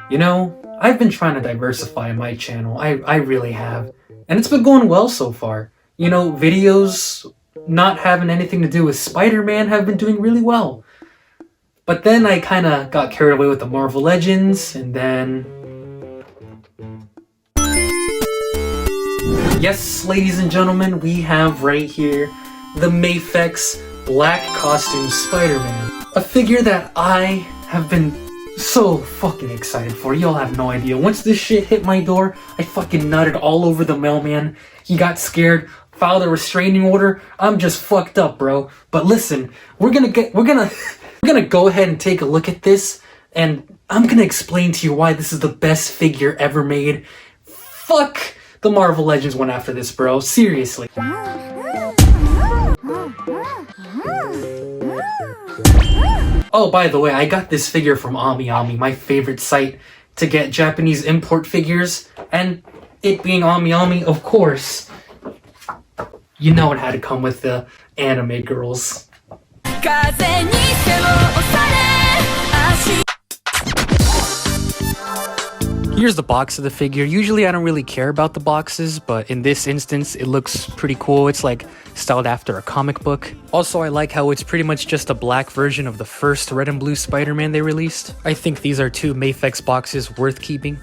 You know, I've been trying to diversify my channel. I really have. And it's been going well so far. You know, videos not having anything to do with Spider-Man have been doing really well. But then I kind of got carried away with the Marvel Legends, and then... Yes, ladies and gentlemen, we have right here the Mafex Black Costume Spider-Man. A figure that I have been so fucking excited for. Y'all have no idea. Once this shit hit my door, I fucking nutted all over the mailman. He got scared, filed a restraining order. I'm just fucked up, bro. But listen, we're gonna go ahead and take a look at this, and I'm gonna explain to you why this is the best figure ever made. Fuck the Marvel Legends one after this, bro. Seriously. Oh, by the way, I got this figure from AmiAmi, my favorite site to get Japanese import figures, and it being AmiAmi, of course, you know it had to come with the anime girls. Here's the box of the figure. Usually I don't really care about the boxes, but in this instance it looks pretty cool. It's like styled after a comic book. Also, I like how it's pretty much just a black version of the first red and blue Spider-Man they released. I think these are two Mafex boxes worth keeping.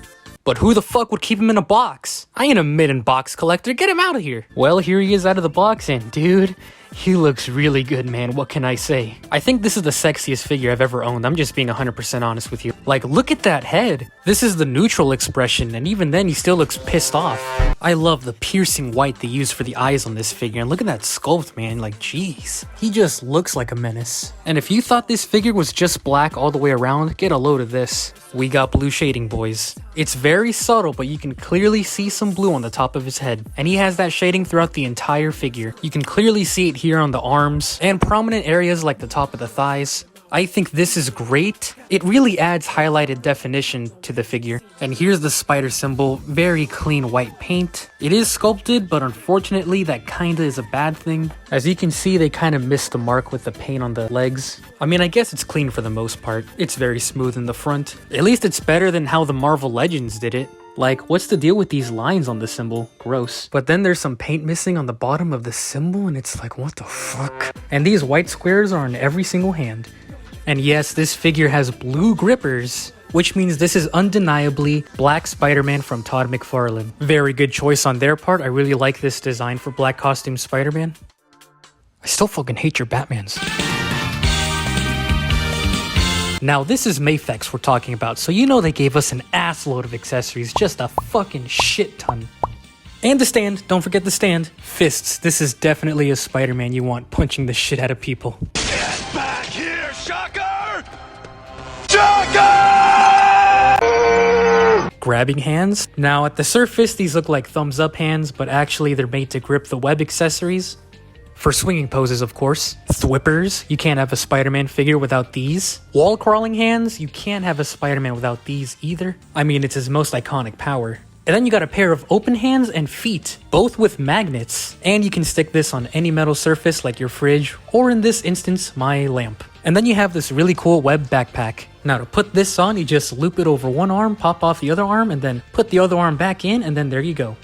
But who the fuck would keep him in a box? I ain't a mid-end box collector, get him out of here! Well, here he is out of the box, and dude, he looks really good, man, what can I say? I think this is the sexiest figure I've ever owned, I'm just being 100% honest with you. Like, look at that head! This is the neutral expression, and even then he still looks pissed off. I love the piercing white they use for the eyes on this figure, and look at that sculpt, man, like jeez. He just looks like a menace. And if you thought this figure was just black all the way around, get a load of this. We got blue shading, boys. It's very subtle, but you can clearly see some blue on the top of his head. And he has that shading throughout the entire figure. You can clearly see it here on the arms, and prominent areas like the top of the thighs. I think this is great. It really adds highlighted definition to the figure. And here's the spider symbol, very clean white paint. It is sculpted, but unfortunately that kinda is a bad thing. As you can see, they kinda missed the mark with the paint on the legs. I mean, I guess it's clean for the most part. It's very smooth in the front. At least it's better than how the Marvel Legends did it. Like, what's the deal with these lines on the symbol? Gross. But then there's some paint missing on the bottom of the symbol, and it's like, what the fuck? And these white squares are on every single hand. And yes, this figure has blue grippers, which means this is undeniably Black Spider-Man from Todd McFarlane. Very good choice on their part. I really like this design for Black Costume Spider-Man. I still fucking hate your Batmans. Now, this is Mafex we're talking about, so you know they gave us an assload of accessories, just a fucking shit ton. And the stand, don't forget the stand. Fists, this is definitely a Spider-Man you want punching the shit out of people. Get back here, Shocker! Shocker! Grabbing hands. Now, at the surface, these look like thumbs up hands, but actually they're made to grip the web accessories. For swinging poses, of course. Thwippers, you can't have a Spider-Man figure without these. Wall crawling hands, you can't have a Spider-Man without these either. I mean, it's his most iconic power. And then you got a pair of open hands and feet, both with magnets. And you can stick this on any metal surface like your fridge, or in this instance, my lamp. And then you have this really cool web backpack. Now to put this on, you just loop it over one arm, pop off the other arm, and then put the other arm back in, and then there you go.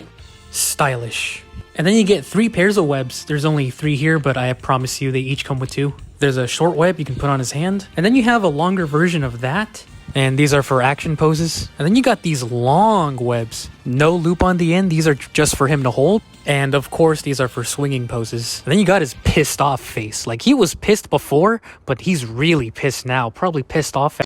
Stylish. And then you get 3 pairs of webs. There's only 3 here, but I promise you they each come with 2. There's a short web you can put on his hand. And then you have a longer version of that. And these are for action poses. And then you got these long webs. No loop on the end. These are just for him to hold. And of course, these are for swinging poses. And then you got his pissed off face. Like, he was pissed before, but he's really pissed now. Probably pissed off.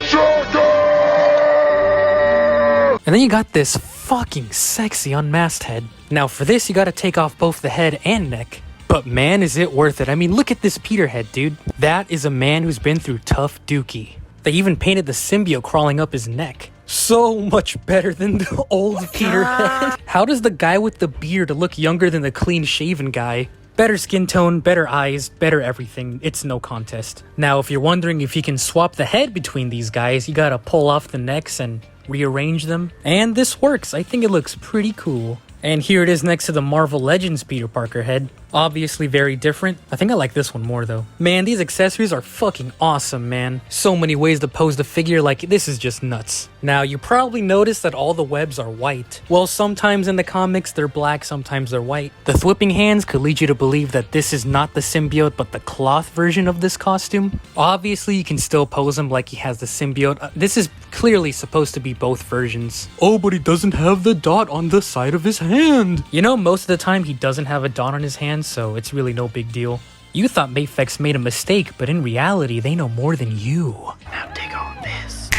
And then you got this fucking sexy unmasked head. Now for this, you gotta take off both the head and neck. But man, is it worth it. I mean, look at this Peter head, dude. That is a man who's been through tough dookie. They even painted the symbiote crawling up his neck. So much better than the old Peter head. How does the guy with the beard look younger than the clean-shaven guy? Better skin tone, better eyes, better everything. It's no contest. Now, if you're wondering if you can swap the head between these guys, you gotta pull off the necks and rearrange them. And this works. I think it looks pretty cool. And here it is next to the Marvel Legends Peter Parker head. Obviously very different. I think I like this one more though. Man, these accessories are fucking awesome, man. So many ways to pose the figure, like this is just nuts. Now, you probably noticed that all the webs are white. Well, sometimes in the comics they're black, sometimes they're white. The thwipping hands could lead you to believe that this is not the symbiote, but the cloth version of this costume. Obviously, you can still pose him like he has the symbiote. This is clearly supposed to be both versions. Oh, but he doesn't have the dot on the side of his hand. You know, most of the time he doesn't have a dot on his hand, so it's really no big deal. You thought Mafex made a mistake, but in reality, they know more than you. Now take all this.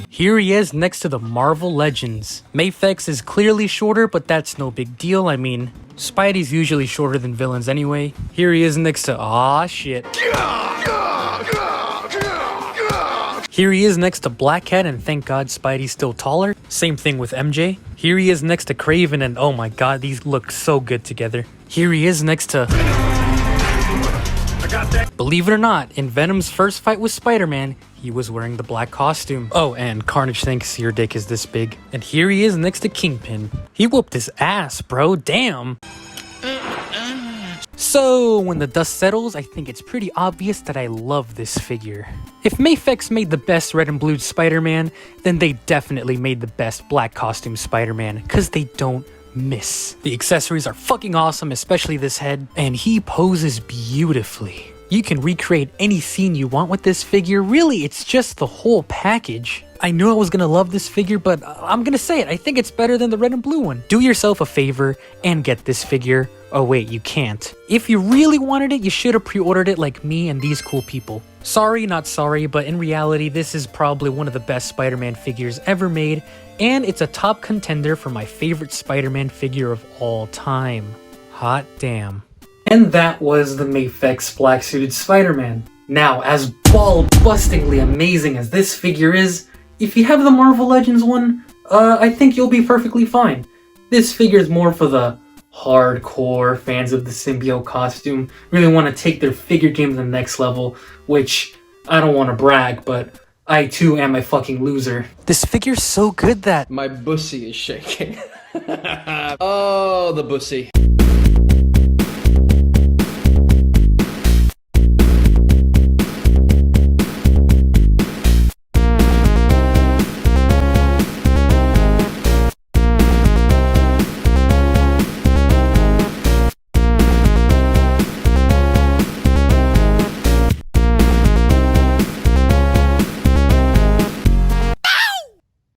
Here he is next to the Marvel Legends. Mafex is clearly shorter, but that's no big deal. I mean, Spidey's usually shorter than villains anyway. Here he is next to... Aw, shit. Here he is next to Black Cat, and thank God Spidey's still taller. Same thing with MJ. Here he is next to Kraven, and oh my god, these look so good together. Here he is next to... Believe it or not, in Venom's first fight with Spider-Man, he was wearing the black costume. Oh, and Carnage thinks your dick is this big. And here he is next to Kingpin. He whooped his ass, bro, damn. So, when the dust settles, I think it's pretty obvious that I love this figure. If Mafex made the best red and blue Spider-Man, then they definitely made the best black costume Spider-Man, cause they don't miss. The accessories are fucking awesome, especially this head, and he poses beautifully. You can recreate any scene you want with this figure. Really, it's just the whole package. I knew I was gonna love this figure, but I'm gonna say it. I think it's better than the red and blue one. Do yourself a favor and get this figure. Oh wait, you can't. If you really wanted it, you should have pre-ordered it like me and these cool people. Sorry, not sorry, but in reality, this is probably one of the best Spider-Man figures ever made, and it's a top contender for my favorite Spider-Man figure of all time. Hot damn. And that was the Mafex black-suited Spider-Man. Now, as ball-bustingly amazing as this figure is, if you have the Marvel Legends one, I think you'll be perfectly fine. This figure is more for the hardcore fans of the symbiote costume, really want to take their figure game to the next level, which, I don't want to brag, but I too am a fucking loser. This figure's so good that... My bussy is shaking. Oh, the bussy.